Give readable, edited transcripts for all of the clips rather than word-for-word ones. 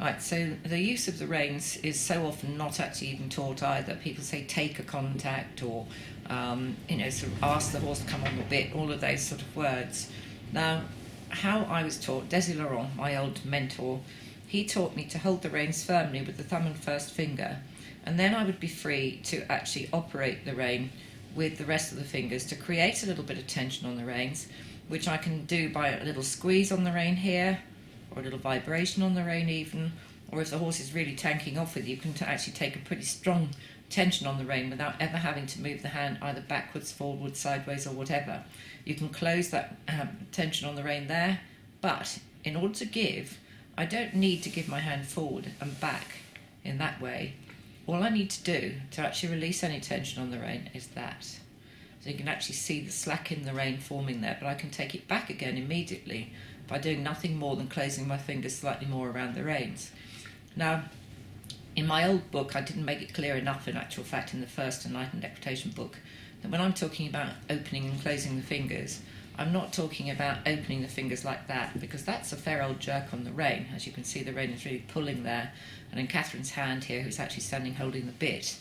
Right, so the use of the reins is so often not actually even taught either. People say take a contact or, sort of ask the horse to come on the bit, all of those sort of words. Now, how I was taught, Desi Laurent, my old mentor, he taught me to hold the reins firmly with the thumb and first finger, and then I would be free to actually operate the rein with the rest of the fingers to create a little bit of tension on the reins, which I can do by a little squeeze on the rein here, or a little vibration on the rein even, or if the horse is really tanking off with you, you can actually take a pretty strong tension on the rein without ever having to move the hand either backwards, forwards, sideways or whatever. You can close that tension on the rein there, but in order to give, I don't need to give my hand forward and back in that way. All I need to do to actually release any tension on the rein is that. So you can actually see the slack in the rein forming there, but I can take it back again immediately by doing nothing more than closing my fingers slightly more around the reins. Now, in my old book, I didn't make it clear enough, in actual fact, in the first Enlightened Equitation book, that when I'm talking about opening and closing the fingers, I'm not talking about opening the fingers like that, because that's a fair old jerk on the rein. As you can see, the rein is really pulling there, and in Catherine's hand here, who's actually standing holding the bit,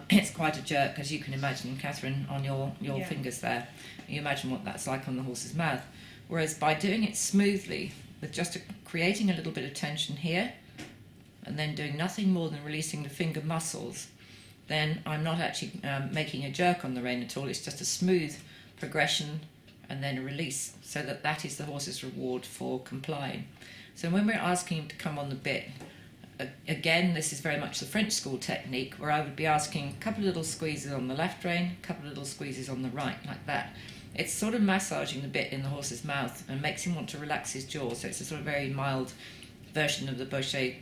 it's quite a jerk, as you can imagine, Catherine, on your fingers there. You imagine what that's like on the horse's mouth. Whereas by doing it smoothly, with just creating a little bit of tension here, and then doing nothing more than releasing the finger muscles, then I'm not actually making a jerk on the rein at all. It's just a smooth progression and then a release, so that is the horse's reward for complying. So when we're asking him to come on the bit, again, this is very much the French school technique, where I would be asking a couple of little squeezes on the left rein, a couple of little squeezes on the right, like that. It's sort of massaging the bit in the horse's mouth and makes him want to relax his jaw, so it's a sort of very mild version of the Bochet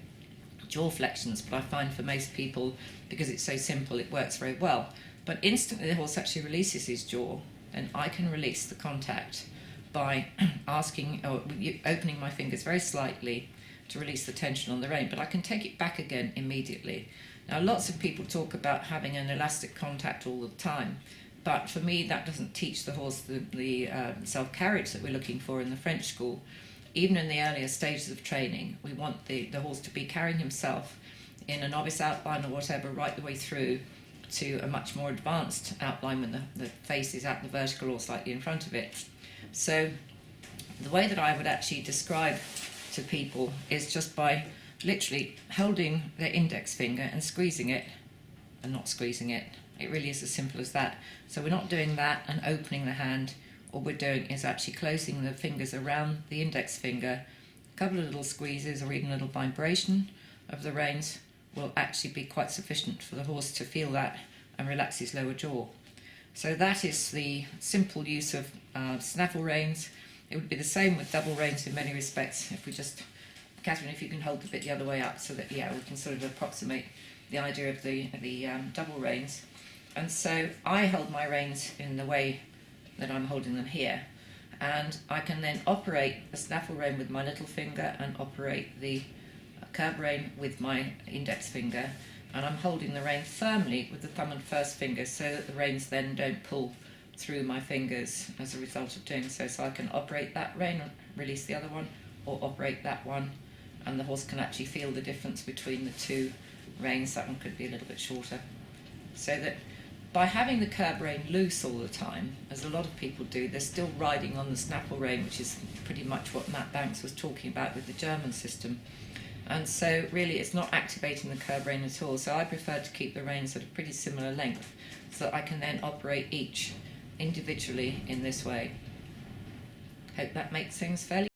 jaw flexions, but I find for most people, because it's so simple, it works very well. But instantly the horse actually releases his jaw, and I can release the contact by asking, or opening my fingers very slightly to release the tension on the rein, but I can take it back again immediately. Now, lots of people talk about having an elastic contact all the time, but for me that doesn't teach the horse the self-carriage that we're looking for in the French school. Even in the earlier stages of training, we want the horse to be carrying himself in a novice outline or whatever right the way through to a much more advanced outline when the face is at the vertical or slightly in front of it. So the way that I would actually describe to people is just by literally holding their index finger and squeezing it and not squeezing it. It really is as simple as that. So we're not doing that and opening the hand. All we're doing is actually closing the fingers around the index finger. A couple of little squeezes or even a little vibration of the reins will actually be quite sufficient for the horse to feel that and relax his lower jaw. So that is the simple use of snaffle reins. It would be the same with double reins in many respects. If we just, Catherine, if you can hold the bit the other way up so that, we can sort of approximate the idea of the double reins. And so I hold my reins in the way that I'm holding them here, and I can then operate the snaffle rein with my little finger and operate the curb rein with my index finger, and I'm holding the rein firmly with the thumb and first finger so that the reins then don't pull through my fingers as a result of doing so. So I can operate that rein and release the other one, or operate that one, and the horse can actually feel the difference between the two reins. That one could be a little bit shorter. So that by having the curb rein loose all the time, as a lot of people do, they're still riding on the snaffle rein, which is pretty mumuch what Matt Banks was talking about with the German system. And so really it's not activating the curb rein at all. So I prefer to keep the reins at a pretty similar length so that I can then operate each individually in this way. Hope that makes things fairly